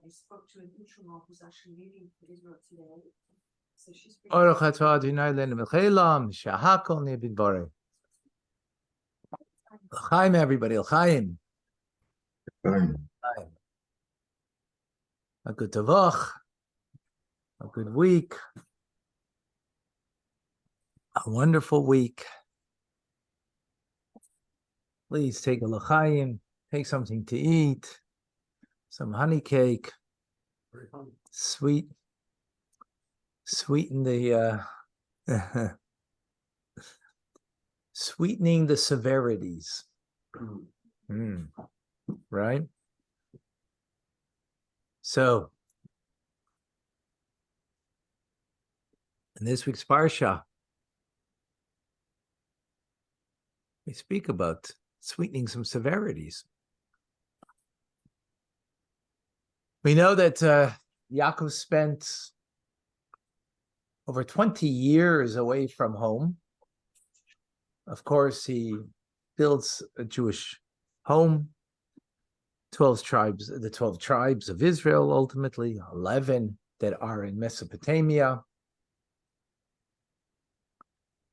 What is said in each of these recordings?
I spoke to an introvert who's actually leaving for Israel today. So she's Baruch atah Adonai Eloheinu melech haolam, shehakol nהיה bidbaro. L'chaim, everybody, l'chaim. A good tavach, a good week, a wonderful week. Please take a l'chaim, take something to eat, some honey cake, sweeten the sweetening the severities. Right? So, in this week's Parsha, we speak about sweetening some severities. We know that Yaakov spent over 20 years away from home. Of course, he builds a Jewish home, the 12 tribes of Israel, ultimately, 11 that are in Mesopotamia,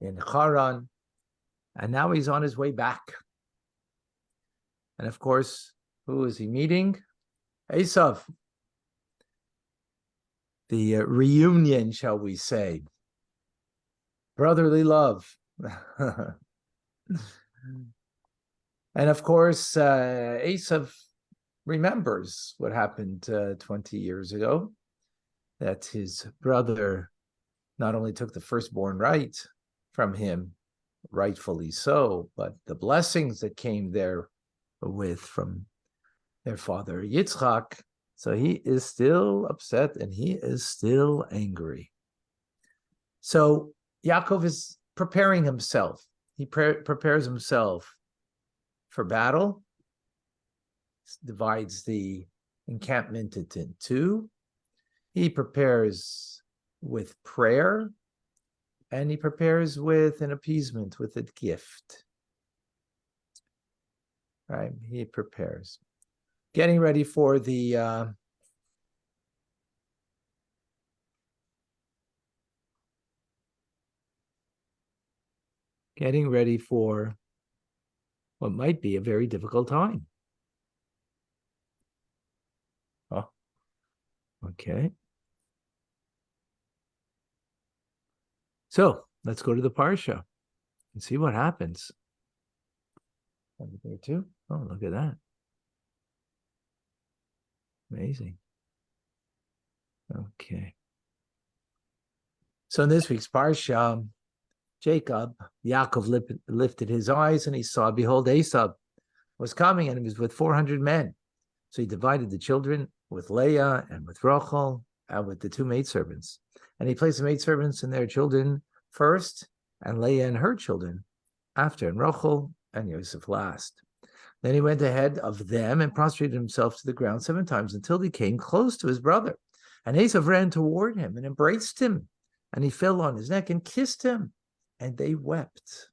in Haran, and now he's on his way back. And of course, who is he meeting? Esav. The reunion, shall we say. Brotherly love. And of course, Esav remembers what happened 20 years ago, that his brother not only took the firstborn right from him, rightfully so, but the blessings that came there with from their father Yitzchak. So he is still upset and he is still angry. So Yaakov is preparing himself. He prepares himself for battle, divides the encampment into two. He prepares with prayer, and he prepares with an appeasement, with a gift. Right? He prepares. Getting ready for the what might be a very difficult time. Oh, okay. So let's go to the Parsha and see what happens. There too. Oh, look at that. Amazing. Okay. So in this week's Parsha, Yaakov lifted his eyes and he saw, behold, Esav was coming and he was with 400 men. So he divided the children with Leah and with Rachel and with the two maidservants. And he placed the maidservants and their children first, and Leah and her children after, and Rachel and Yosef last. Then he went ahead of them and prostrated himself to the ground 7 times until he came close to his brother. And Esav ran toward him and embraced him, and he fell on his neck and kissed him, and they wept.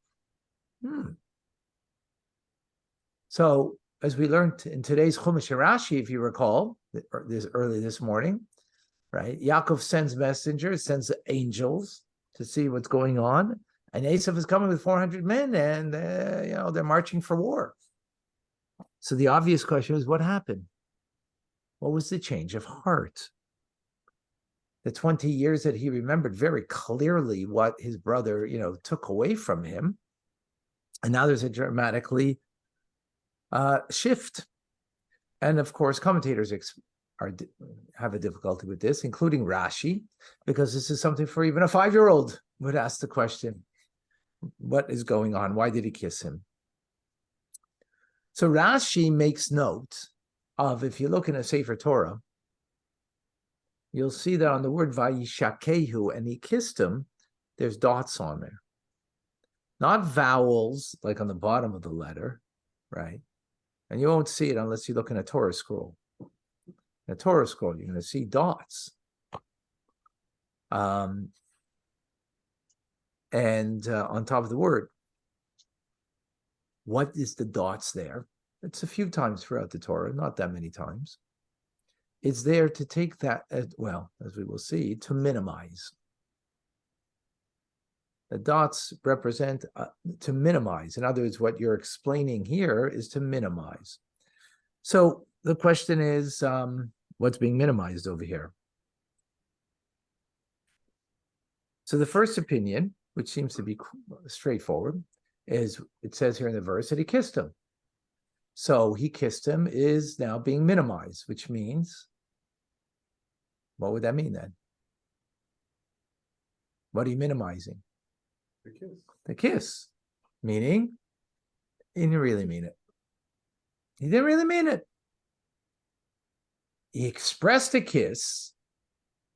So, as we learned in today's Chumash Rashi, if you recall, early this morning, right? Yaakov sends messengers, sends angels to see what's going on, and Esav is coming with 400 men, and they're marching for war. So the obvious question is, what happened? What was the change of heart? The 20 years that he remembered very clearly what his brother, took away from him, and now there's a dramatically shift. And of course, commentators have a difficulty with this, including Rashi, because this is something for even a 5-year-old would ask the question, what is going on? Why did he kiss him? So Rashi makes note of, if you look in a Sefer Torah, you'll see that on the word VaYishlach, and he kissed him, there's dots on there. Not vowels, like on the bottom of the letter, right? And you won't see it unless you look in a Torah scroll. In a Torah scroll, you're going to see dots. And on top of the word. What is the dots there? It's a few times throughout the Torah, not that many times. it's there to take that, as we will see, to minimize. The dots represent to minimize. In other words, what you're explaining here is to minimize. So the question is, what's being minimized over here? So the first opinion, which seems to be straightforward, is it says here in the verse that he kissed him. So he kissed him is now being minimized, which means, what would that mean then? What are you minimizing? The kiss. The kiss, meaning he didn't really mean it. He didn't really mean it. He expressed a kiss,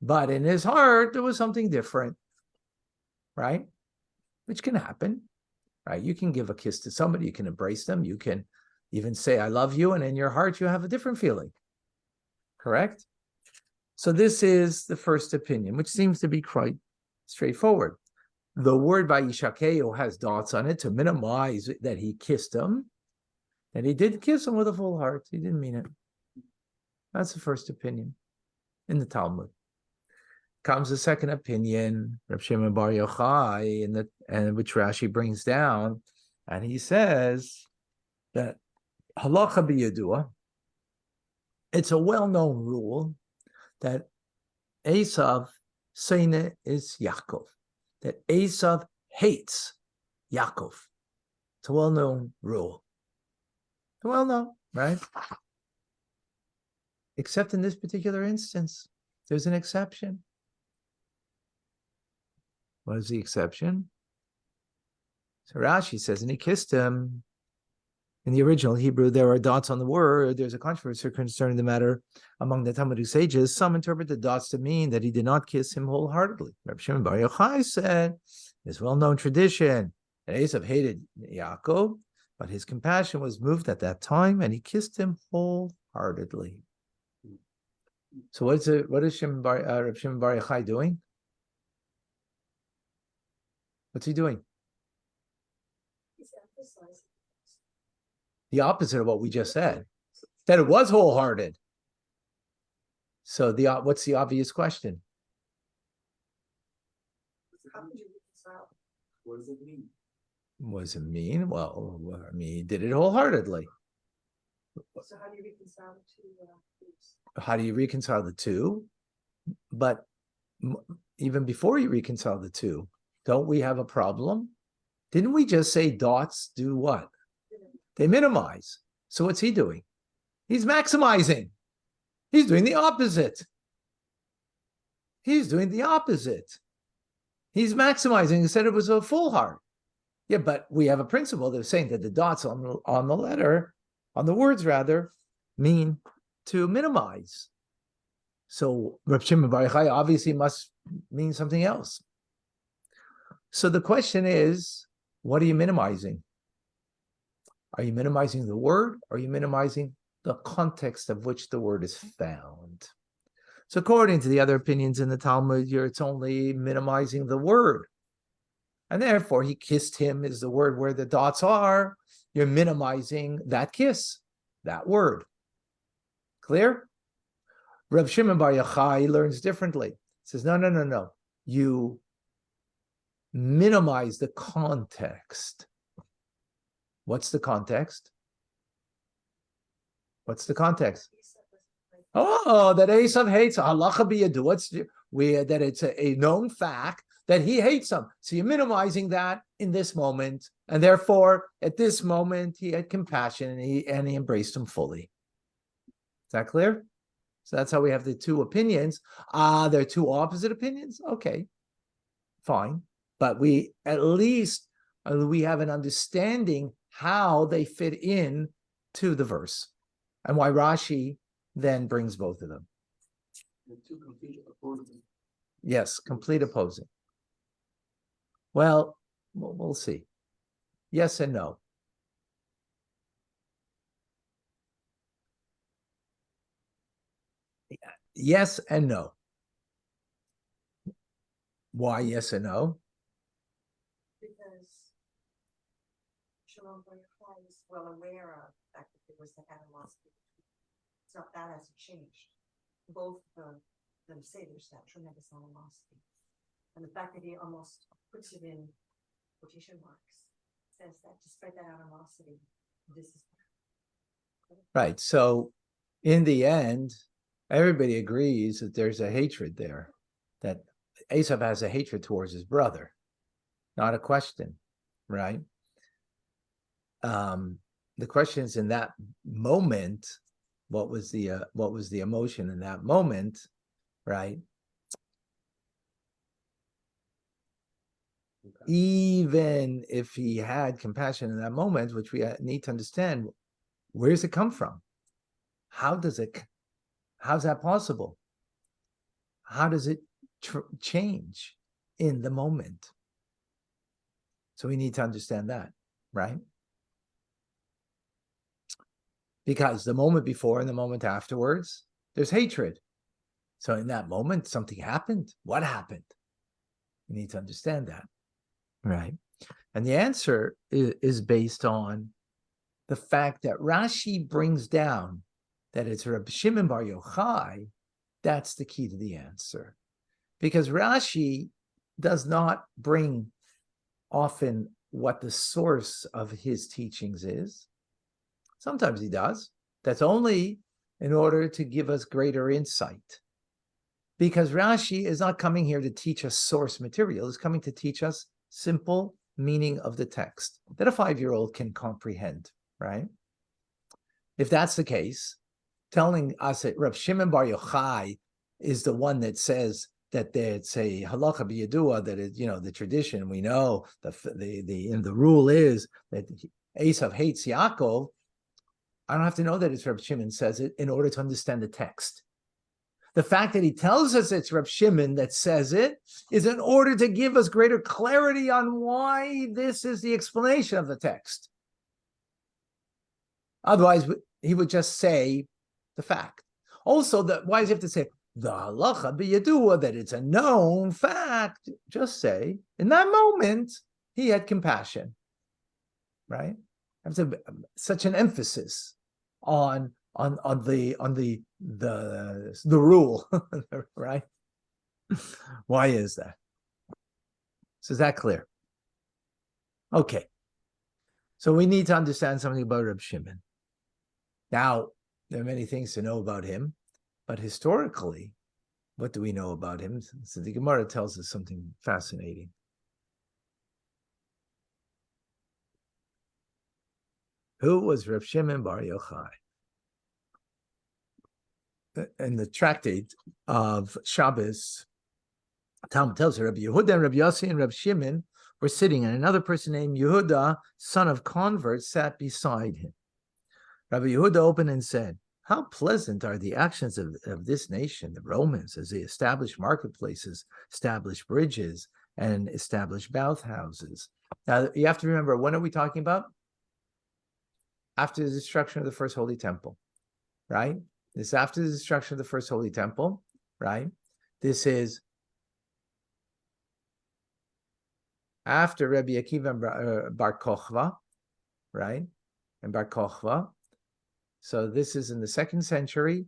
but in his heart, there was something different, right? Which can happen, right? You can give a kiss to somebody, you can embrace them, you can even say, I love you, and in your heart, you have a different feeling, correct? So this is the first opinion, which seems to be quite straightforward. The word VaYishlach has dots on it to minimize that he kissed him, and he did kiss him with a full heart. He didn't mean it. That's the first opinion in the Talmud. Comes the second opinion, Rabbi Shimon Bar Yochai, and which Rashi brings down, and he says that halacha b'yadua, it's a well-known rule that Esav Seine is Yaakov, that Esav hates Yaakov. It's a well-known rule. It's well-known, right? Except in this particular instance, there's an exception. What is the exception? So Rashi says, and he kissed him. In the original Hebrew, there are dots on the word. There's a controversy concerning the matter among the Talmudic sages. Some interpret the dots to mean that he did not kiss him wholeheartedly. Rabbi Shimon Bar Yochai said, it's well-known tradition that Esav hated Yaakov, but his compassion was moved at that time, and he kissed him wholeheartedly. So what is Rabbi Shimon Bar Yochai doing? What's he doing? He's emphasizing. The opposite of what we just said, that it was wholehearted. So what's the obvious question? How could you reconcile? What does it mean? What does it mean? Well, I mean, he did it wholeheartedly. So how do you reconcile the two groups? How do you reconcile the two? But even before you reconcile the two, don't we have a problem? Didn't we just say dots do what? They minimize. So what's he doing? He's maximizing. He's doing the opposite. He's doing the opposite. He's maximizing. He said it was a full heart. Yeah, but we have a principle that's saying that the dots on the letter, on the words rather, mean to minimize. So Rabbi Shimon Bar Yochai obviously must mean something else. So the question is, what are you minimizing? Are you minimizing the word? Or are you minimizing the context of which the word is found? So according to the other opinions in the Talmud, it's only minimizing the word. And therefore, he kissed him is the word where the dots are. You're minimizing that kiss, that word. Clear? Rav Shimon Bar Yochai learns differently. He says, no. You minimize the context. What's the context? What's the context? Oh, that Esav hates halacha b'yadua. That it's a known fact that he hates him. So you're minimizing that in this moment, and therefore, at this moment, he had compassion and he embraced him fully. Is that clear? So that's how we have the two opinions. They're two opposite opinions. Okay, fine, but we at least we have an understanding how they fit in to the verse, and why Rashi then brings both of them. The two complete opposing. Yes, complete opposing. Well, we'll see. Yes and no. Yes and no. Why yes and no? Because Shimon Bar Yochai is well aware of the fact that there was the animosity. It's not that hasn't changed. both them say there's that tremendous animosity. And the fact that he almost puts it in quotation marks says that despite that animosity, this is Right. So in the end, everybody agrees that there's a hatred there, that Esav has a hatred towards his brother. Not a question, right? The question is, in that moment, what was the emotion in that moment, right? Even if he had compassion in that moment, which we need to understand, where does it come from? How's that possible? How does it change in the moment? So we need to understand that, right? Because the moment before and the moment afterwards, there's hatred. So in that moment, something happened. What happened? You need to understand that, right? And the answer is based on the fact that Rashi brings down that it's Rabbi Shimon Bar Yochai. That's the key to the answer. Because Rashi does not bring often what the source of his teachings is. Sometimes he does. That's only in order to give us greater insight. Because Rashi is not coming here to teach us source material. He's coming to teach us simple meaning of the text that a 5-year-old can comprehend, right? If that's the case, telling us that Rav Shimon Bar Yochai is the one that says that it's a halacha b'yadua, that it, the tradition, we know the rule is that Esav hates Yaakov. I don't have to know that it's Reb Shimon says it in order to understand the text. The fact that he tells us it's Reb Shimon that says it is in order to give us greater clarity on why this is the explanation of the text. Otherwise, he would just say the fact. Also, why does he have to say the halacha b'yadua, that it's a known fact? Just say, in that moment, he had compassion, right? Such an emphasis on the rule, right? Why is that? So is that clear? Okay. So we need to understand something about Reb Shimon. Now, there are many things to know about him, but historically, what do we know about him? So the Gemara tells us something fascinating. Who was Reb Shimon Bar Yochai? In the tractate of Shabbos, Talmud tells her Rabbi Yehuda and Rabbi Yossi and Rabbi Shimon were sitting, and another person named Yehuda, son of convert, sat beside him. Rabbi Yehuda opened and said, "How pleasant are the actions of this nation, the Romans, as they establish marketplaces, establish bridges, and establish bathhouses." Now, you have to remember, when are we talking about? After the destruction of the first Holy Temple, right? This is after the destruction of the first Holy Temple, right? This is after Rabbi Akiva and Bar Kochva, right? And Bar Kochva. So this is in the 2nd century,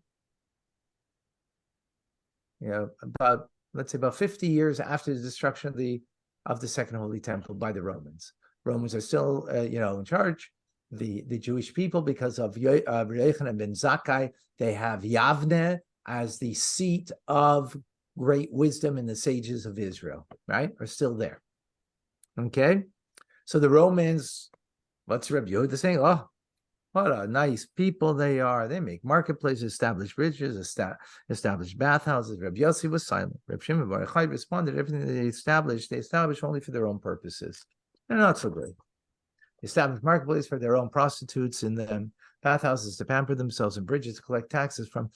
about, let's say, about 50 years after the destruction of the Second Holy Temple by the Romans. Romans are still, in charge. The Jewish people, because of Yochanan ben Zakkai, they have Yavne as the seat of great wisdom in the sages of Israel, right? Are still there. Okay? So the Romans, what's Rabbi Yehuda saying? Oh, what a nice people they are. They make marketplaces, establish bridges, establish bathhouses. Rabbi Yossi was silent. Rabbi Shimon Bar Yochai responded, everything that they established only for their own purposes. They're not so great. They established marketplaces for their own prostitutes in them, bathhouses to pamper themselves, and bridges to collect taxes from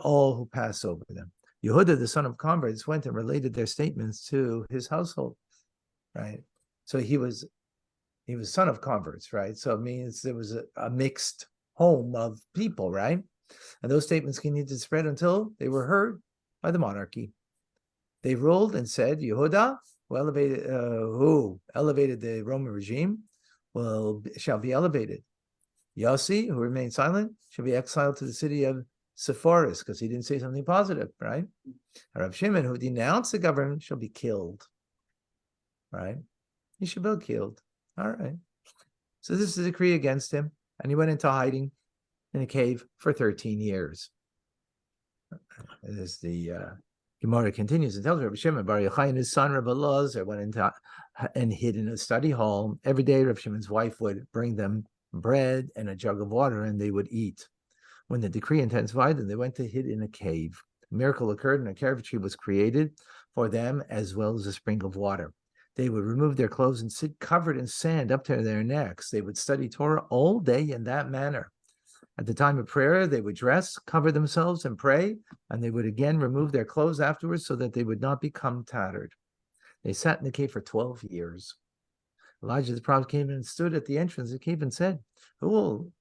all who pass over them. Yehuda, the son of converts, went and related their statements to his household, right? So he was son of converts, right? So it means there was a mixed home of people, right? And those statements continued to spread until they were heard by the monarchy. They ruled and said, Yehuda, who elevated the Roman regime, shall be elevated. Yossi, who remained silent, shall be exiled to the city of Sephoris, because he didn't say something positive, right? Rav Shimon, who denounced the government, shall be killed, right? He should be killed. All right. So this is a decree against him, and he went into hiding in a cave for 13 years. As the Gemara continues and tells Rabbi Shimon, Bar Yochai and his son Rabbi Elazar went into and hid in a study hall. Every day, Rabbi Shimon's wife would bring them bread and a jug of water, and they would eat. When the decree intensified, then they went to hid in a cave. A miracle occurred, and a carob tree was created for them, as well as a spring of water. They would remove their clothes and sit covered in sand up to their necks. They would study Torah all day in that manner. At the time of prayer, they would dress, cover themselves, and pray, and they would again remove their clothes afterwards so that they would not become tattered. They sat in the cave for 12 years. Elijah the prophet came and stood at the entrance of the cave and said, Who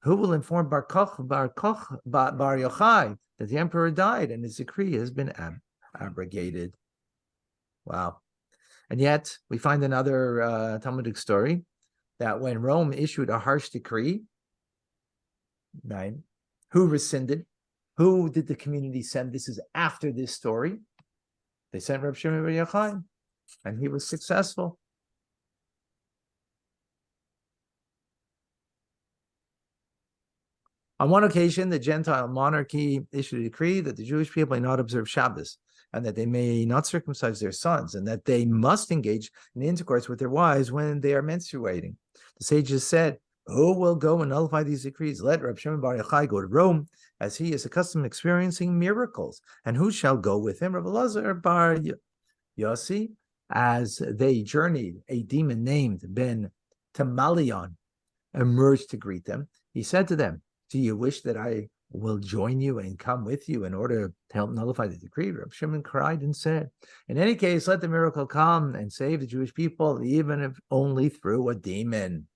will inform Bar Yochai that the emperor died and his decree has been abrogated? Wow. And yet, we find another Talmudic story that when Rome issued a harsh decree, right, who rescinded? Who did the community send? This is after this story. They sent Reb Shimon bar Yochai, and he was successful. On one occasion, the Gentile monarchy issued a decree that the Jewish people may not observe Shabbos, and that they may not circumcise their sons, and that they must engage in intercourse with their wives when they are menstruating. The sages said, Who will go and nullify these decrees? Let Reb Shimon bar Yochai go to Rome, as he is accustomed to experiencing miracles. And who shall go with him? Rabbi Elazar bar Yossi. As they journeyed, a demon named Ben Tamalion emerged to greet them. He said to them, Do you wish that I will join you and come with you in order to help nullify the decree? Reb Shimon cried and said, In any case, let the miracle come and save the Jewish people, even if only through a demon.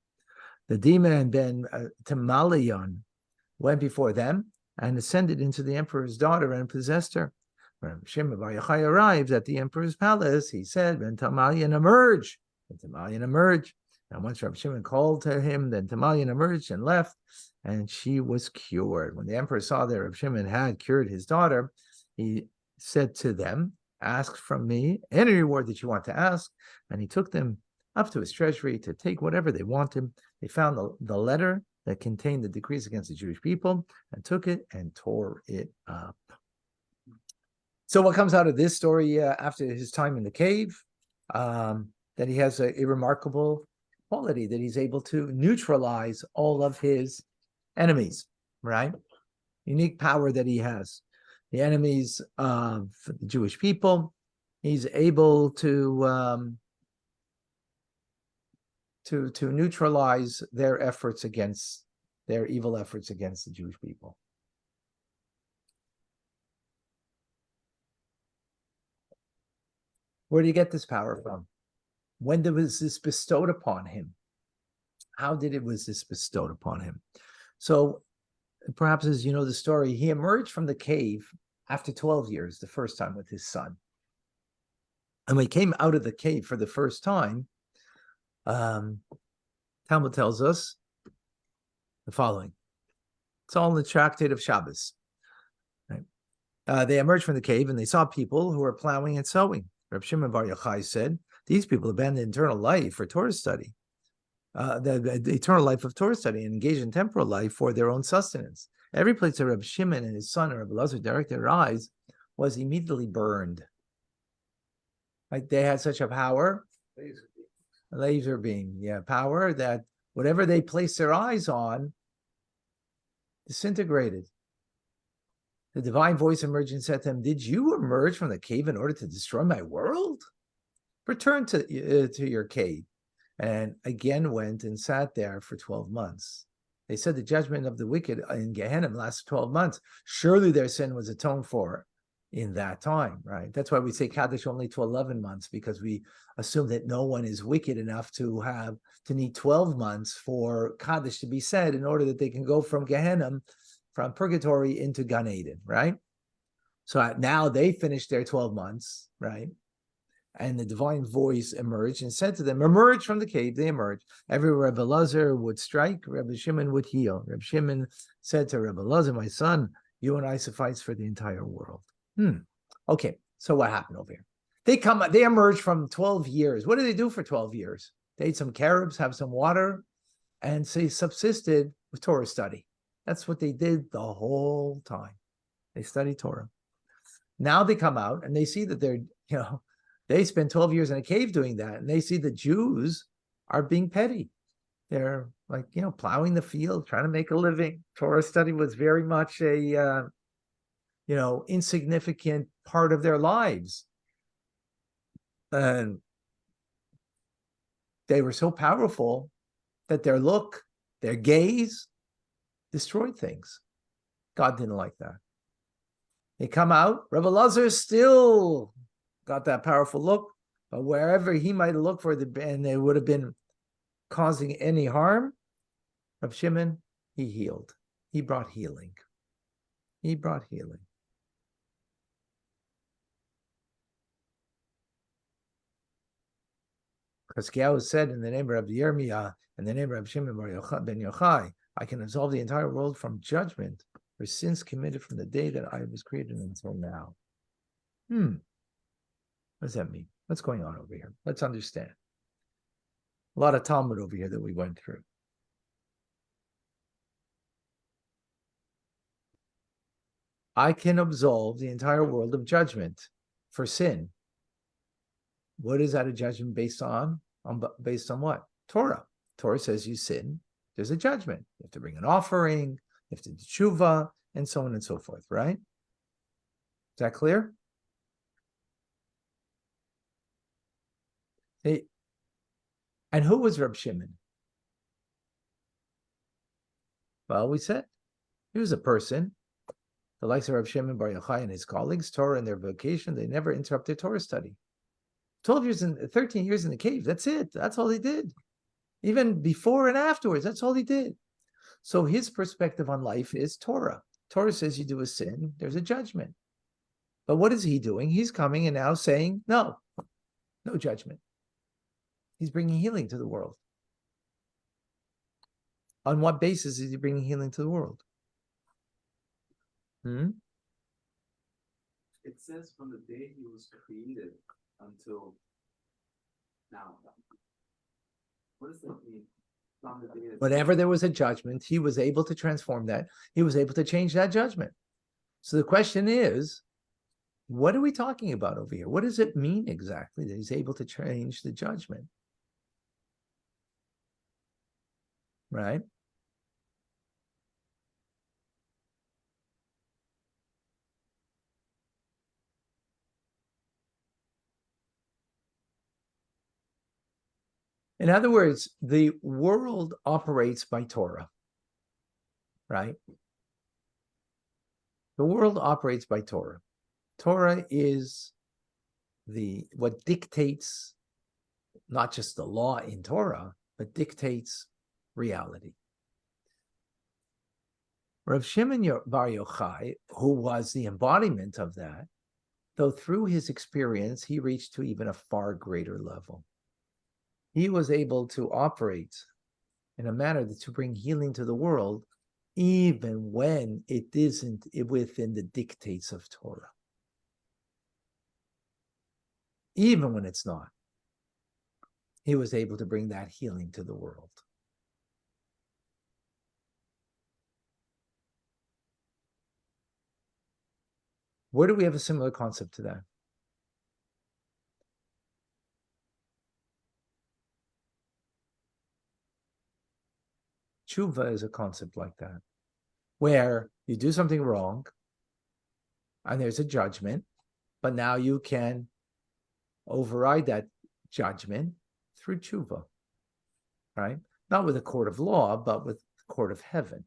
The demon Ben Tamalion went before them and ascended into the emperor's daughter and possessed her. When Shimon bar Yochai arrived at the emperor's palace, he said, Ben Tamalion, emerge. Ben Tamalion emerged. And once Rabbi Shimon called to him, then Tamalion emerged and left, and she was cured. When the emperor saw that Rabbi Shimon had cured his daughter, he said to them, Ask from me any reward that you want to ask. And he took them up to his treasury to take whatever they wanted. They found the letter that contained the decrees against the Jewish people and took it and tore it up. So what comes out of this story after his time in the cave? That he has a remarkable quality, that he's able to neutralize all of his enemies, right? Unique power that he has. The enemies of the Jewish people, he's able to neutralize their evil efforts against the Jewish people. Where do you get this power from? When was this bestowed upon him? How was this bestowed upon him? So perhaps as you know the story, he emerged from the cave after 12 years, the first time with his son. And when he came out of the cave for the first time, Talmud tells us the following. It's all in the tractate of Shabbos. Right? They emerged from the cave and they saw people who were plowing and sowing. Reb Shimon bar Yochai said, These people abandoned eternal life for Torah study, the eternal life of Torah study, and engaged in temporal life for their own sustenance. Every place that Reb Shimon and his son, Rabbi Elazar, directed their eyes was immediately burned. Like they had such a power, laser beam, power, that whatever they placed their eyes on disintegrated. The divine voice emerged and said to them, Did you emerge from the cave in order to destroy my world? Return to your cave. And again went and sat there for 12 months. They said the judgment of the wicked in Gehenna lasted 12 months. Surely their sin was atoned for in that time, right? That's why we say Kaddish only to 11 months, because we assume that no one is wicked enough to need 12 months for Kaddish to be said in order that they can go from Gehenna, from purgatory into Gan Eden, right? So now they finished their 12 months, right? And the divine voice emerged and said to them, Emerge from the cave. They emerged. Everywhere Rabbi Elazar would strike, Rabbi Shimon would heal. Rabbi Shimon said to Rabbi Elazar, My son, You and I suffice for the entire world. Okay, so what happened over here? They emerge from 12 years. What did they do for 12 years? They ate some carobs, have some water, and they subsisted with Torah study. That's what they did the whole time. They studied Torah. Now they come out and they see that they spent 12 years in a cave doing that, and they see the Jews are being petty. They're like, plowing the field, trying to make a living. Torah study was very much a, insignificant part of their lives. And they were so powerful that their look, their gaze destroyed things. God didn't like that. They come out, Rabbi Lazar still got that powerful look, but wherever he might have looked for and they would have been causing any harm, Rabbi Shimon, he healed. He brought healing. He brought healing. Chazkiyahu said in the name of Yirmiyah, in the name of Shimon ben Yochai, I can absolve the entire world from judgment for sins committed from the day that I was created until now. What does that mean? What's going on over here? Let's understand. A lot of Talmud over here that we went through. I can absolve the entire world of judgment for sin. What is that a judgment based on? Based on what? Torah. Torah says you sin, there's a judgment. You have to bring an offering, you have to do tshuva, and so on and so forth, right? Is that clear? And who was Reb Shimon? Well, we said he was a person, the likes of Reb Shimon Bar Yochai and his colleagues, Torah and their vocation, they never interrupted Torah study. 13 years in the cave, that's it. That's all he did. Even before and afterwards, that's all he did. So his perspective on life is Torah. Torah says you do a sin, there's a judgment. But what is he doing? He's coming and now saying, no judgment. He's bringing healing to the world. On what basis is he bringing healing to the world? It says from the day he was created until now. What does that mean? From the day Whenever there was a judgment, he was able to transform that. He was able to change that judgment. So the question is, what are we talking about over here? What does it mean exactly that he's able to change the judgment? Right? In other words, the world operates by Torah, right? The world operates by Torah. Torah is what dictates not just the law in Torah, but dictates reality. Rav Shimon Bar Yochai, who was the embodiment of that, though through his experience, he reached to even a far greater level. He was able to operate in a manner to bring healing to the world, even when it isn't within the dictates of Torah. Even when it's not, he was able to bring that healing to the world. Where do we have a similar concept to that? Tshuva is a concept like that, where you do something wrong and there's a judgment, but now you can override that judgment through tshuva, right? Not with a court of law, but with the court of heaven.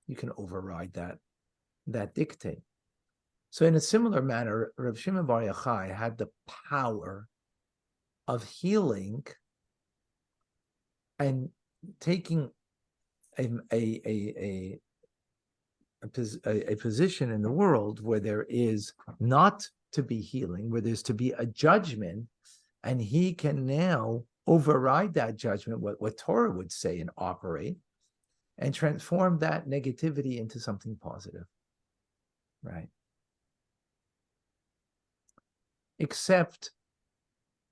You can override that dictate. So in a similar manner, Rav Shimon Bar Yochai had the power of healing and taking a position in the world where there is not to be healing, where there's to be a judgment, and he can now override that judgment, what Torah would say, and operate, and transform that negativity into something positive. right? Except,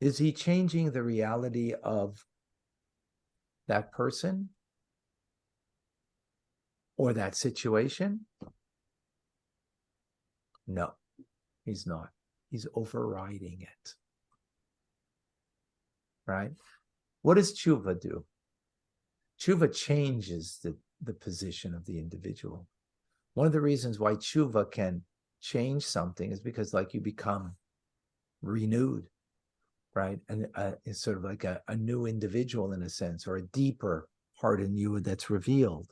is he changing the reality of that person or that situation? No, he's not. He's overriding it, right? What does tshuva do? Tshuva changes the position of the individual. One of the reasons why tshuva can change something is because, like, you become renewed, right? And it's sort of like a new individual in a sense, or a deeper part in you that's revealed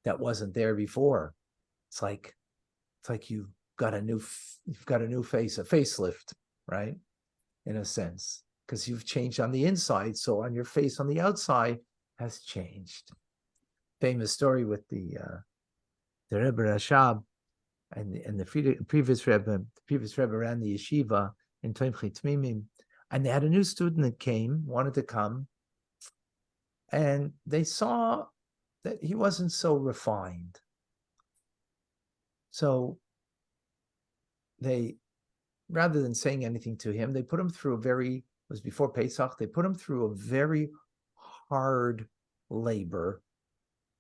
that wasn't there before. It's like you've got a new face, a facelift, right? In a sense, because you've changed on the inside, so on your face on the outside has changed. Famous story with the Rebbe Rashab and the previous Rebbe ran the yeshiva in Tomchei Tmimim, and they had a new student that wanted to come, and they saw that he wasn't so refined. So they, rather than saying anything to him, they put him through it was before Pesach, they put him through a very hard labor,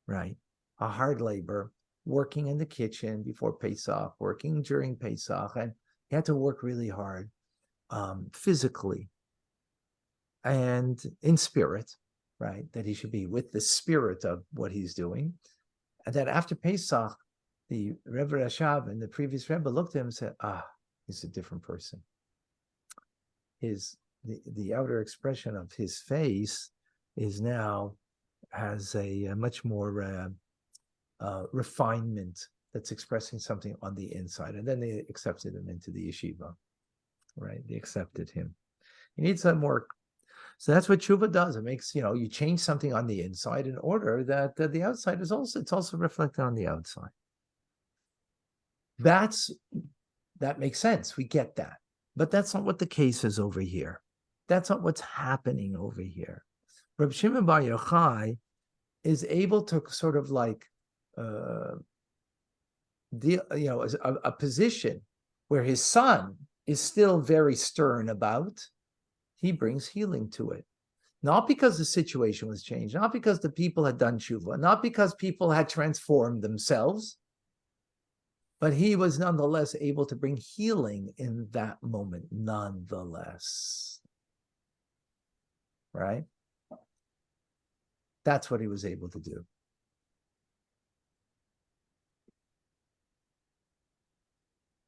right? A hard labor, working in the kitchen before Pesach, working during Pesach, and he had to work really hard, physically and in spirit, right? That he should be with the spirit of what he's doing. And that after Pesach, the Rebbe Rashab and the previous Rebbe looked at him and said, he's a different person. The outer expression of his face is now has a much more refinement that's expressing something on the inside. And then they accepted him into the yeshiva, right? They accepted him. He needs some work. So that's what tshuva does. It makes, you change something on the inside in order that the outside it's also reflected on the outside. That makes sense. We get that. But that's not what the case is over here. That's not what's happening over here. Reb Shimon Bar Yochai is able to sort of like a position where his son is still very stern about. He brings healing to it. Not because the situation was changed, not because the people had done tshuva, not because people had transformed themselves, but he was nonetheless able to bring healing in that moment, nonetheless. Right? That's what he was able to do.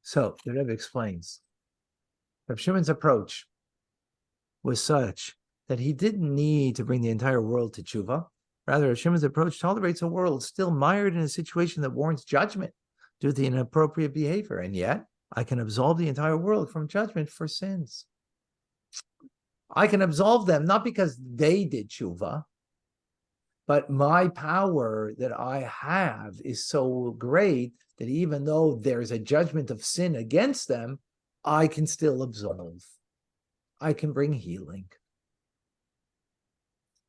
So the Rebbe explains, Reb Shimon's approach was such that he didn't need to bring the entire world to tshuva. Rather, Reb Shimon's approach tolerates a world still mired in a situation that warrants judgment due to inappropriate behavior, and yet I can absolve the entire world from judgment for sins. I can absolve them not because they did tshuva, but my power that I have is so great that even though there's a judgment of sin against them, I can still absolve. I can bring healing.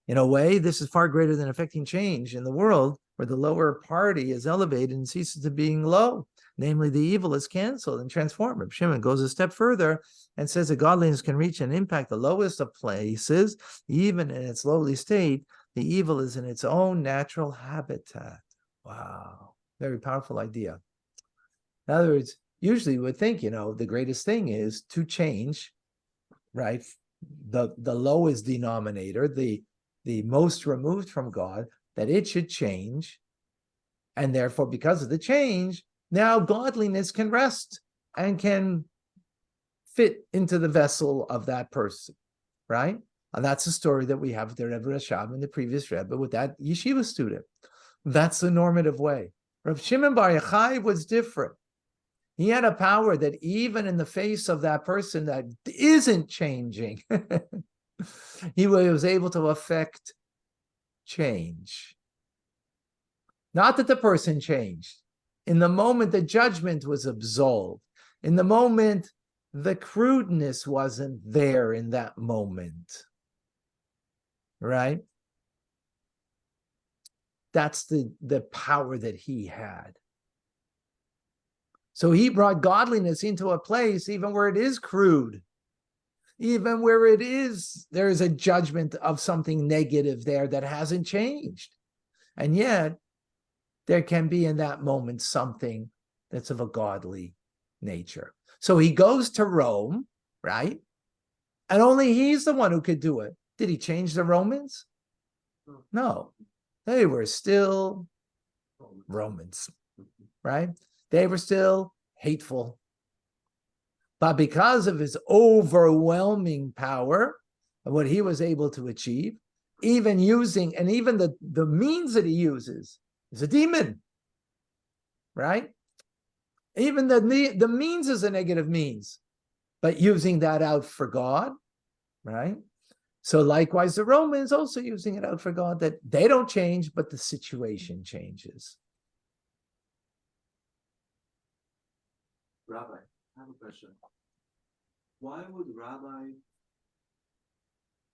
In a way, this is far greater than affecting change in the world where the lower party is elevated and ceases to being low. Namely, the evil is canceled and transformed. Reb Shimon goes a step further and says that godliness can reach and impact the lowest of places, even in its lowly state. The evil is in its own natural habitat. Wow, very powerful idea. In other words, usually we would think, the greatest thing is to change, right? The lowest denominator, the most removed from God, that it should change. And therefore, because of the change, now godliness can rest and can fit into the vessel of that person, right? And that's the story that we have with the Rebbe Rashab and the previous Rebbe with that yeshiva student. That's the normative way. Reb Shimon Bar Yochai was different. He had a power that even in the face of that person that isn't changing, he was able to affect change. Not that the person changed. In the moment, the judgment was absolved. In the moment, the crudeness wasn't there in that moment. Right? That's the power that he had. So he brought godliness into a place, even where it is crude, even where it is, there's a judgment of something negative there that hasn't changed. And yet, there can be in that moment something that's of a godly nature. So he goes to Rome, right? And only he's the one who could do it. Did he change the Romans? No. They were still Romans, right? They were still hateful. But because of his overwhelming power and what he was able to achieve, even using, and even the means that he uses is a demon, right? Even the means is a negative means, but using that out for God, right? So likewise, the Romans also using it out for God, that they don't change, but the situation changes. Rabbi, I have a question. Why would Rabbi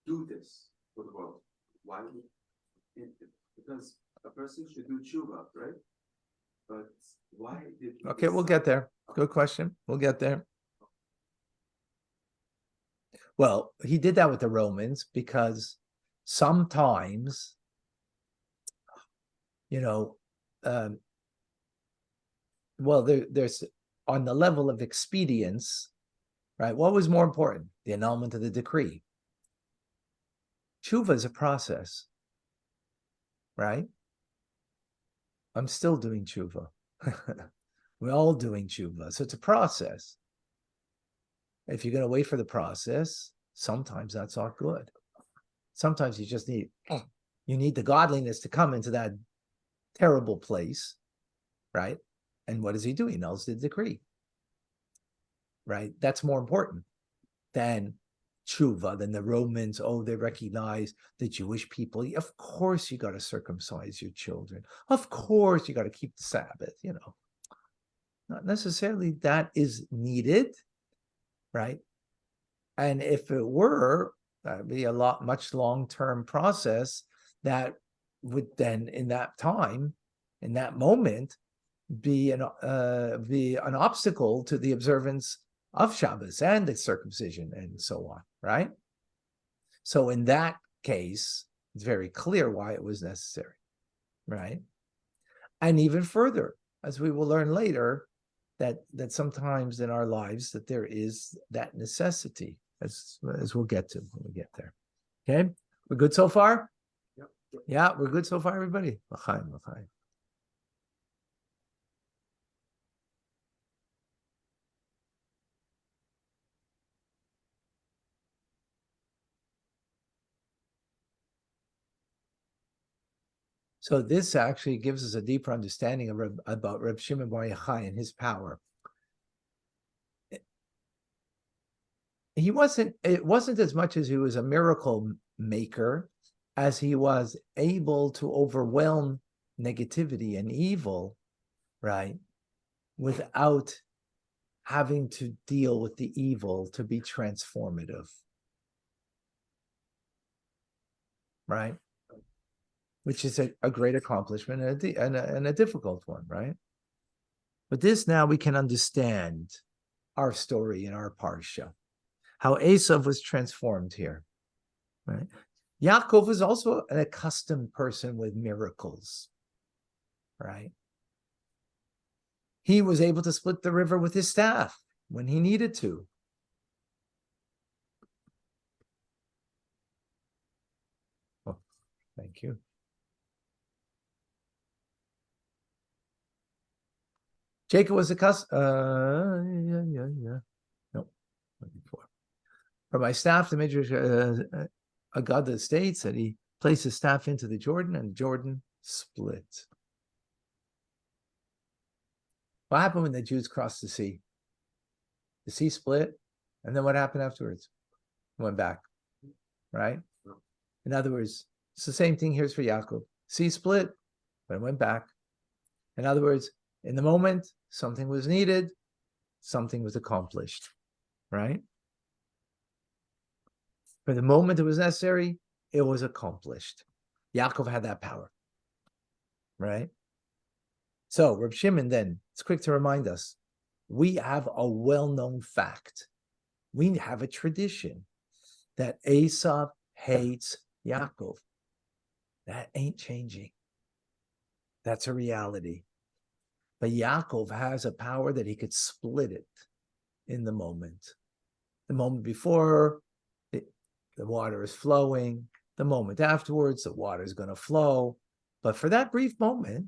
do this for the world? Why would because a person should do tshuva, right? But why did he Okay, we'll get there. Good question. We'll get there. Well, he did that with the Romans because sometimes, there's on the level of expedience, right? What was more important? The annulment of the decree. Tshuva is a process, right? I'm still doing tshuva. We're all doing tshuva. So it's a process. If you're going to wait for the process, sometimes that's not good. Sometimes you just need the godliness to come into that terrible place, right? And what does he do? He annuls the decree, right? That's more important than tshuva, than the Romans. Oh, they recognize the Jewish people. Of course, you got to circumcise your children. Of course, you got to keep the Sabbath. Not necessarily that is needed, right? And if it were, that'd be much long-term process that would then, in that time, in that moment, be an obstacle to the observance of Shabbos and the circumcision and so on, right? So in that case, it's very clear why it was necessary, right? And even further, as we will learn later, that sometimes in our lives that there is that necessity, as we'll get to when we get there. Okay, we're good so far? Yep. Yeah, we're good so far, everybody. L'chaim, l'chaim. So this actually gives us a deeper understanding about Reb Shimon Bar Yochai and his power. It wasn't as much as he was a miracle maker as he was able to overwhelm negativity and evil, right? Without having to deal with the evil to be transformative, right? Which is a great accomplishment and a difficult one, right? But this now we can understand our story in our parsha, how Esav was transformed here, right? Yaakov was also an accustomed person with miracles, right? He was able to split the river with his staff when he needed to. Oh, thank you. Jacob was accustomed. No, not before. For my staff, the Midrash, a God that states that he placed his staff into the Jordan, and Jordan split. What happened when the Jews crossed the sea? The sea split, and then what happened afterwards? It went back, right? In other words, it's the same thing here for Yaakov. Sea split, but it went back. In other words, in the moment, something was needed, something was accomplished, right? For the moment it was necessary, it was accomplished. Yaakov had that power, right? So Reb Shimon then, it's quick to remind us, we have a well-known fact. We have a tradition that Esau hates Yaakov. That ain't changing. That's a reality. But Yaakov has a power that he could split it in the moment. The moment before, the water is flowing. The moment afterwards, the water is going to flow. But for that brief moment,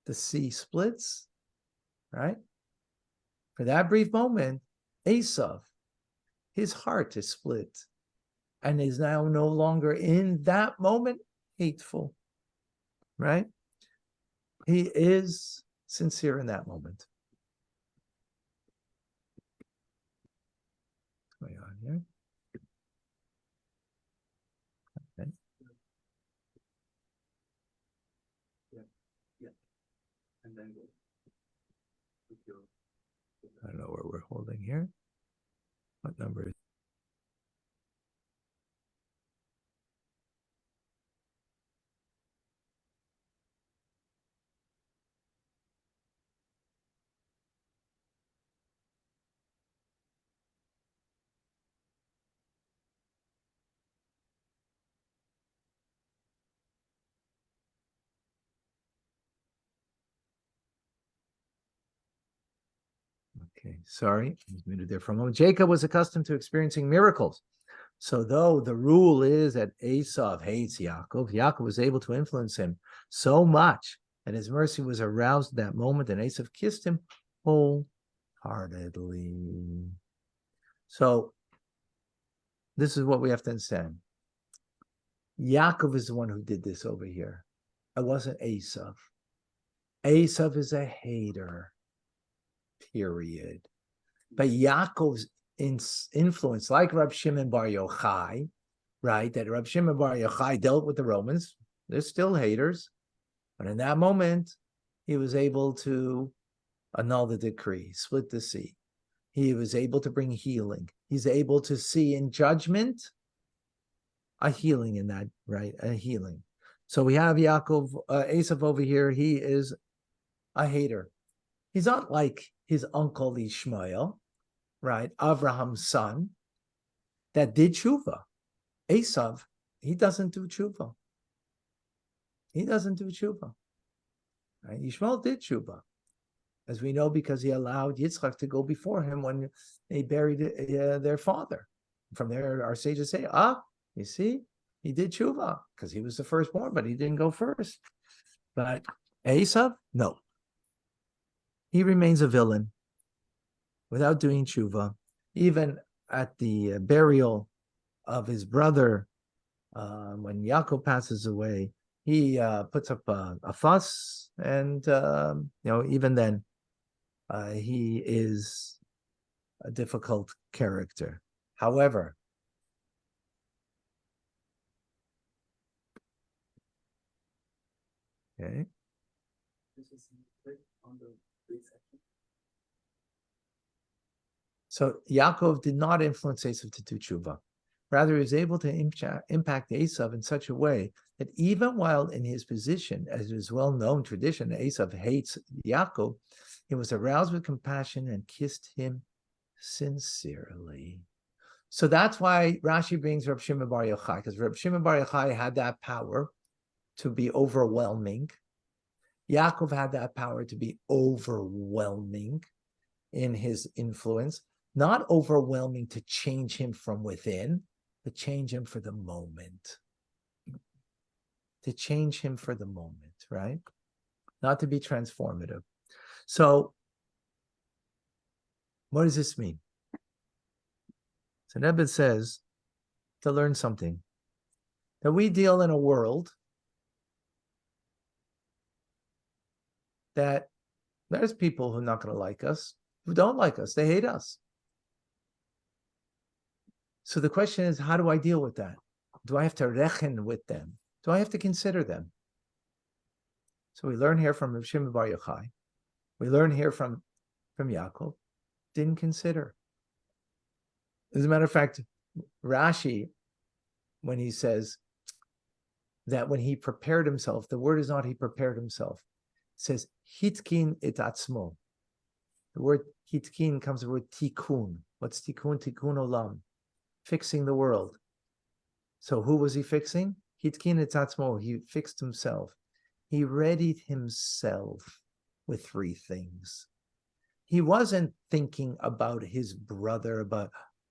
the sea splits, right? For that brief moment, Esau, his heart is split and is now no longer in that moment hateful, right? He is sincere in that moment. What's going on here? Okay. Yeah. And then go. I don't know where we're holding here. What number is Okay, sorry, I was muted there for a moment. Jacob was accustomed to experiencing miracles. So though the rule is that Esau hates Yaakov, Yaakov was able to influence him so much that his mercy was aroused at that moment, and Esau kissed him wholeheartedly. So this is what we have to understand. Yaakov is the one who did this over here. It wasn't Esau. Esau is a hater. Period. But Yaakov's influence, like Rab Shimon Bar Yochai, right? That Rab Shimon Bar Yochai dealt with the Romans. They're still haters. But in that moment, he was able to annul the decree, split the sea. He was able to bring healing. He's able to see in judgment a healing in that, right? A healing. So we have Yaakov, Esau over here. He is a hater. He's not like his uncle Ishmael, right? Abraham's son, that did tshuva. Esau, he doesn't do tshuva. He doesn't do tshuva. Right? Ishmael did tshuva, as we know, because he allowed Yitzchak to go before him when they buried their father. From there, our sages say, you see, he did tshuva because he was the firstborn, but he didn't go first. But Esau, no. He remains a villain without doing tshuva. Even at the burial of his brother, when Yaakov passes away, he puts up a fuss, and even then, he is a difficult character. However, okay. So Yaakov did not influence Esau to do tshuva. Rather, he was able to impact Esau in such a way that even while in his position, as is well-known tradition, Esau hates Yaakov, he was aroused with compassion and kissed him sincerely. So that's why Rashi brings Reb Shimon Bar Yochai, because Reb Shimon Bar Yochai had that power to be overwhelming. Yaakov had that power to be overwhelming in his influence, not overwhelming to change him from within, but change him for the moment. To change him for the moment, right? Not to be transformative. So, what does this mean? So Rebbe says to learn something, that we deal in a world that there's people who are not going to like us, who don't like us, they hate us. So the question is, how do I deal with that? Do I have to rechen with them? Do I have to consider them? So we learn here from Reb Shimon Bar Yochai. We learn here from Yaakov. Didn't consider. As a matter of fact, Rashi, when he says that when he prepared himself, the word is not he prepared himself. It says, hitkin et atzmo. The word hitkin comes from the word tikkun. What's tikkun? Tikkun olam. Fixing the world. So who was he fixing? Hitkin etatzmo. He fixed himself. He readied himself with three things. He wasn't thinking about his brother,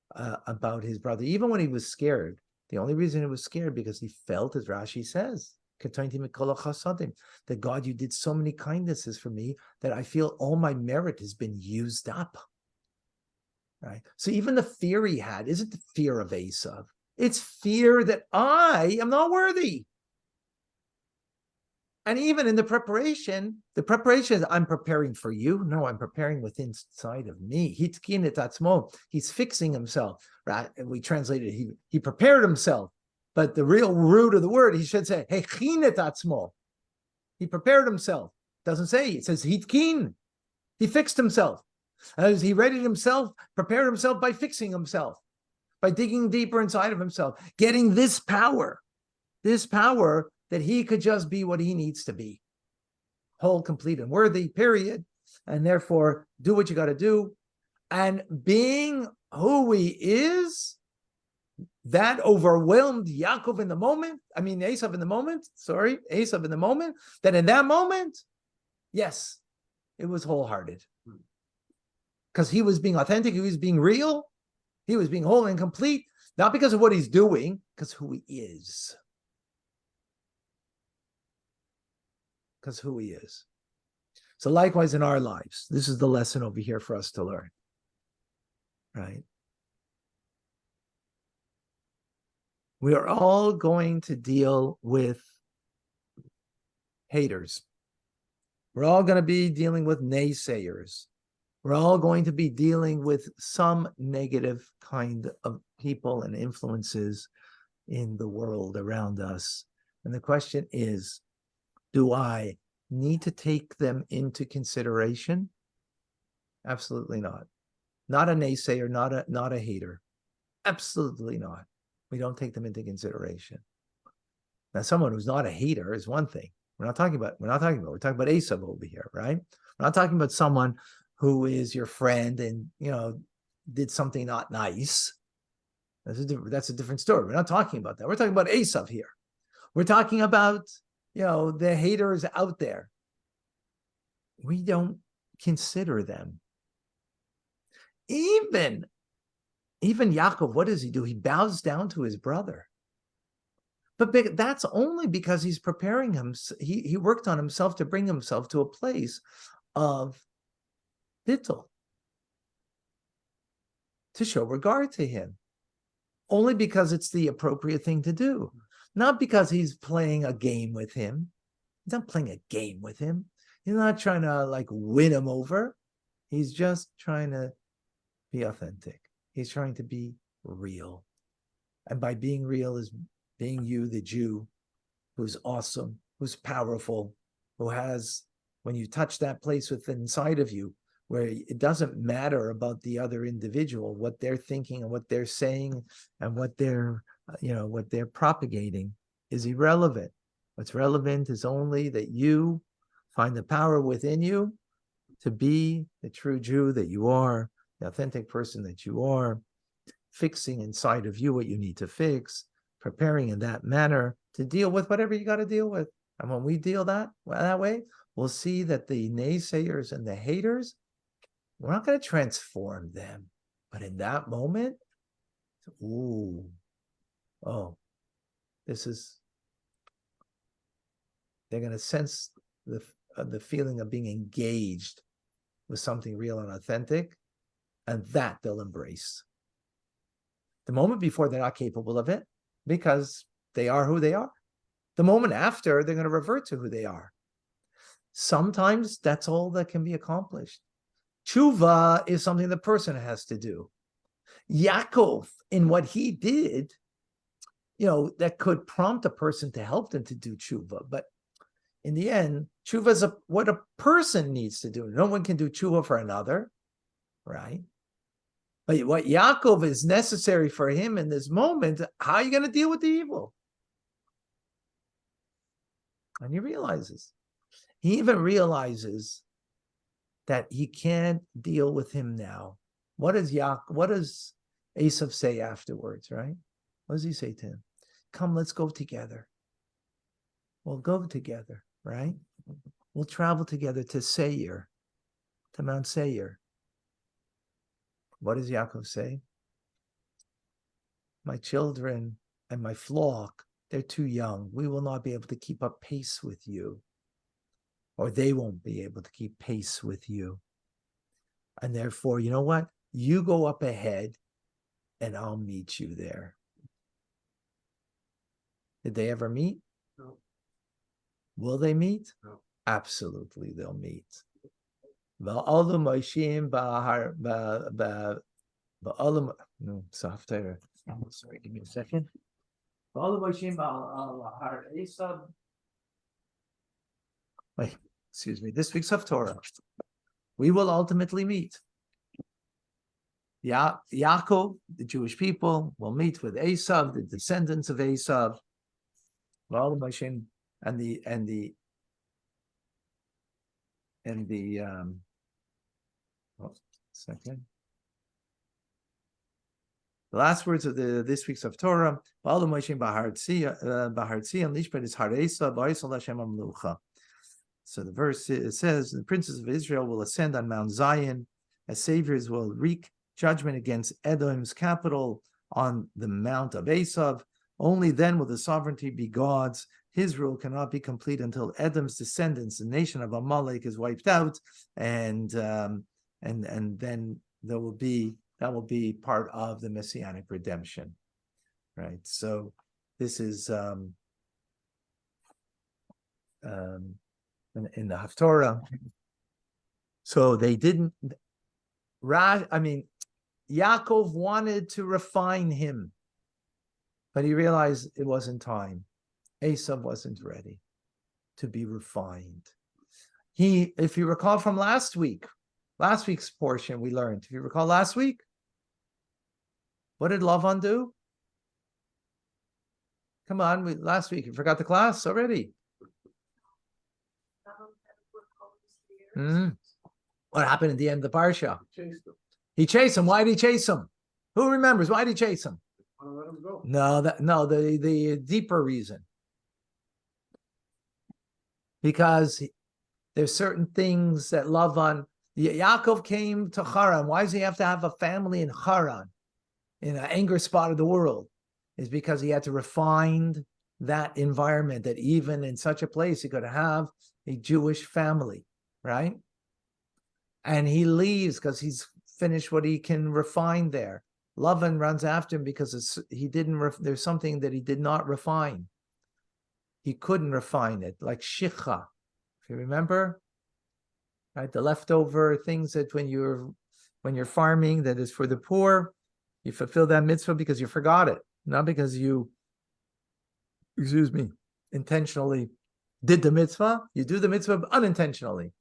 about his brother, even when he was scared. The only reason he was scared because he felt, as Rashi says, that God, you did so many kindnesses for me that I feel all my merit has been used up. Right? So even the fear he had isn't the fear of Esav. It's fear that I am not worthy. And even in the preparation is I'm preparing for you. No, I'm preparing within inside of me. He's fixing himself. Right? And we translated he prepared himself. But the real root of the word, he should say, hey, he prepared himself. Doesn't say, it says hitkin. He fixed himself. As he readied himself, prepared himself by fixing himself, by digging deeper inside of himself, getting this power that he could just be what he needs to be. Whole, complete, and worthy, period. And therefore, do what you got to do. And being who he is, that overwhelmed Esav in the moment, that in that moment, yes, it was wholehearted. Because he was being authentic, he was being real, he was being whole and complete, not because of what he's doing, because who he is. Because who he is. So likewise in our lives, this is the lesson over here for us to learn. Right? We are all going to deal with haters. We're all going to be dealing with naysayers. We're all going to be dealing with some negative kind of people and influences in the world around us. And the question is, do I need to take them into consideration? Absolutely not. Not a naysayer, not a hater. Absolutely not. We don't take them into consideration. Now, someone who's not a hater is one thing. We're talking about Esav over here, right? We're not talking about someone who is your friend and, did something not nice. That's a different story. We're not talking about that. We're talking about Esav here. We're talking about, the haters out there. We don't consider them. Even Yaakov, what does he do? He bows down to his brother. But that's only because he's preparing him. He worked on himself to bring himself to a place of bittul, to show regard to him. Only because it's the appropriate thing to do. Not because he's playing a game with him. He's not playing a game with him. He's not trying to win him over. He's just trying to be authentic. He's trying to be real. And by being real is being you, the Jew, who's awesome, who's powerful, who has, when you touch that place within inside of you, where it doesn't matter about the other individual, what they're thinking and what they're saying and what they're propagating is irrelevant. What's relevant is only that you find the power within you to be the true Jew that you are, the authentic person that you are, fixing inside of you what you need to fix, preparing in that manner to deal with whatever you got to deal with. And when we deal that way, we'll see that the naysayers and the haters, we're not going to transform them. But in that moment, they're going to sense the feeling of being engaged with something real and authentic, and that they'll embrace. The moment before, they're not capable of it because they are who they are. The moment after, they're going to revert to who they are. Sometimes that's all that can be accomplished. Tshuva is something the person has to do. Yaakov, in what he did, that could prompt a person to help them to do tshuva. But in the end, tshuva is what a person needs to do. No one can do tshuva for another, right? But what Yaakov is necessary for him in this moment, how are you going to deal with the evil? And he even realizes that he can't deal with him now. What does Esav say afterwards, right? What does he say to him? Come, let's go together. We'll go together, right? We'll travel together to Seir, to Mount Seir. What does Yaakov say? My children and my flock, they're too young. We will not be able to keep up pace with you. Or they won't be able to keep pace with you. And therefore, you know what? You go up ahead and I'll meet you there. Did they ever meet? No. Will they meet? No. Absolutely, they'll meet. No, sorry, give me a second. Wait, excuse me. This week's of Torah. We will ultimately meet. Yaakov, the Jewish people, will meet with Esav, the descendants of Esav, and the second. The last words of this week's of Torah. So the verse it says, the princes of Israel will ascend on Mount Zion, as saviors will wreak judgment against Edom's capital on the Mount of Esav. Only then will the sovereignty be God's. His rule cannot be complete until Edom's descendants, the nation of Amalek, is wiped out, and then that will be part of the messianic redemption, right? So this is in the Haftorah. So they didn't. Yaakov wanted to refine him, but he realized it wasn't time. Esav wasn't ready to be refined. If you recall from last week's portion, we learned. If you recall last week, what did Lavan do? Come on, last week you forgot the class already. What happened at the end of the parsha? He chased him. Why did he chase him? Who remembers? Why did he chase him? I want to let him go. No, the deeper reason. Because there's certain things that Lavan, Yaakov came to Haran. Why does he have to have a family in Haran, in an anger spot of the world? Is because he had to refine that environment, that even in such a place he could have a Jewish family, right? And he leaves because he's finished what he can refine there. Lavan runs after him because there's something that he did not refine. He couldn't refine it, like shicha, if you remember, right? The leftover things that when you're farming, that is for the poor, you fulfill that mitzvah because you forgot it, not because you, intentionally did the mitzvah. You do the mitzvah unintentionally,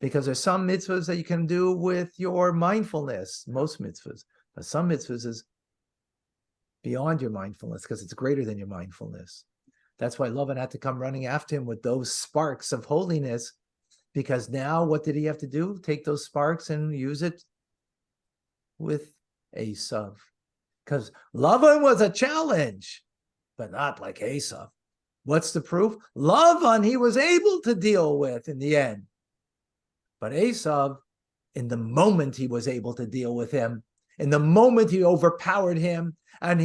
because there's some mitzvahs that you can do with your mindfulness, most mitzvahs, but some mitzvahs is beyond your mindfulness because it's greater than your mindfulness. That's why Lavan had to come running after him with those sparks of holiness, because now what did he have to do? Take those sparks and use it with Esav. Because Lavan was a challenge, but not like Esav. What's the proof? Lavan he was able to deal with in the end. But Esav, in the moment he was able to deal with him, in the moment he overpowered him, and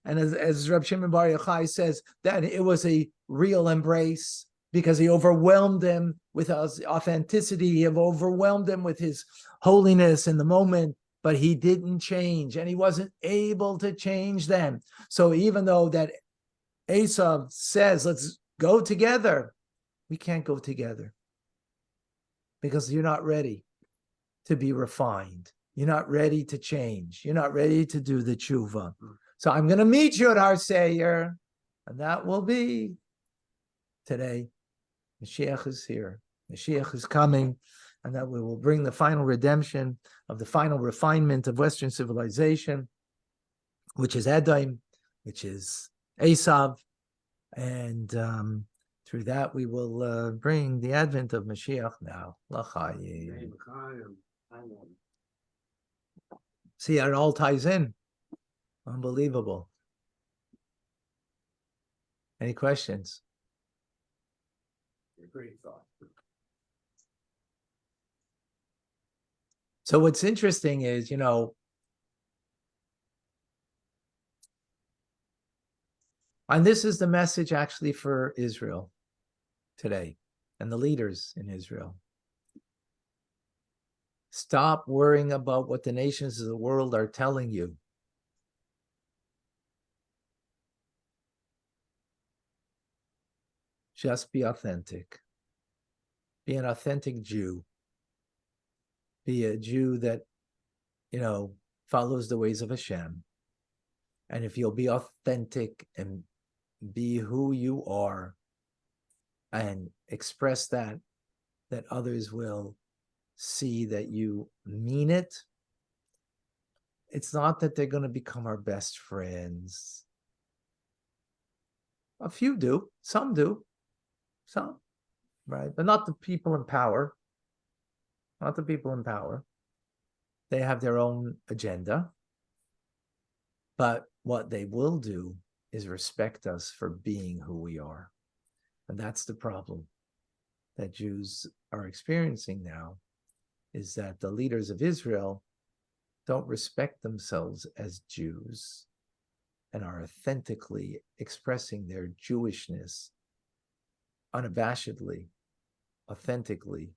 as Reb Shimon Bar Yochai says, that it was a real embrace, because he overwhelmed him with his authenticity, he overwhelmed him with his holiness in the moment, but he didn't change, and he wasn't able to change them. So even though that Esav says, let's go together, we can't go together, because you're not ready to be refined. You're not ready to change. You're not ready to do the tshuva. So I'm going to meet you at Har Seir, and that will be today. Mashiach is here. Mashiach is coming, and that we will bring the final redemption of the final refinement of Western civilization, which is Edom, which is Esav, and Through that, we will bring the advent of Mashiach now. L'chaim. See, it all ties in. Unbelievable. Any questions? Great thought. So what's interesting is, and this is the message actually for Israel today and the leaders in Israel. Stop worrying about what the nations of the world are telling you. Just be authentic. Be an authentic Jew. Be a Jew that, follows the ways of Hashem. And if you'll be authentic and be who you are and express that others will see that you mean it. It's not that they're going to become our best friends. A few do, some do, some, right? But not the people in power. Not the people in power. They have their own agenda. But what they will do is respect us for being who we are. And that's the problem that Jews are experiencing now, is that the leaders of Israel don't respect themselves as Jews and are authentically expressing their Jewishness unabashedly, authentically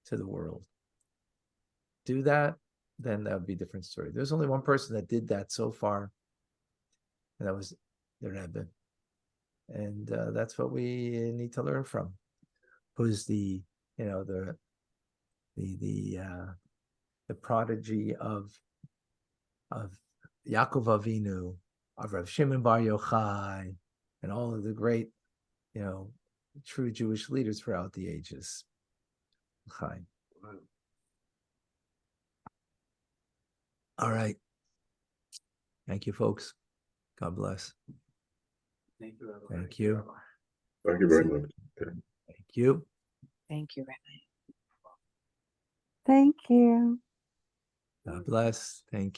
to the world. Do that, then that would be a different story. There's only one person that did that so far, and that was the Rabbi. And that's what we need to learn from. Who's the prodigy of Yaakov Avinu, of Rav Shimon Bar Yochai, and all of the great, true Jewish leaders throughout the ages. Chaim. All right. Thank you, folks. God bless. Thank you, Rabbi. Thank you. Thank you very much. Thank you. Thank you, Rabbi. Thank you. God bless. Thank you.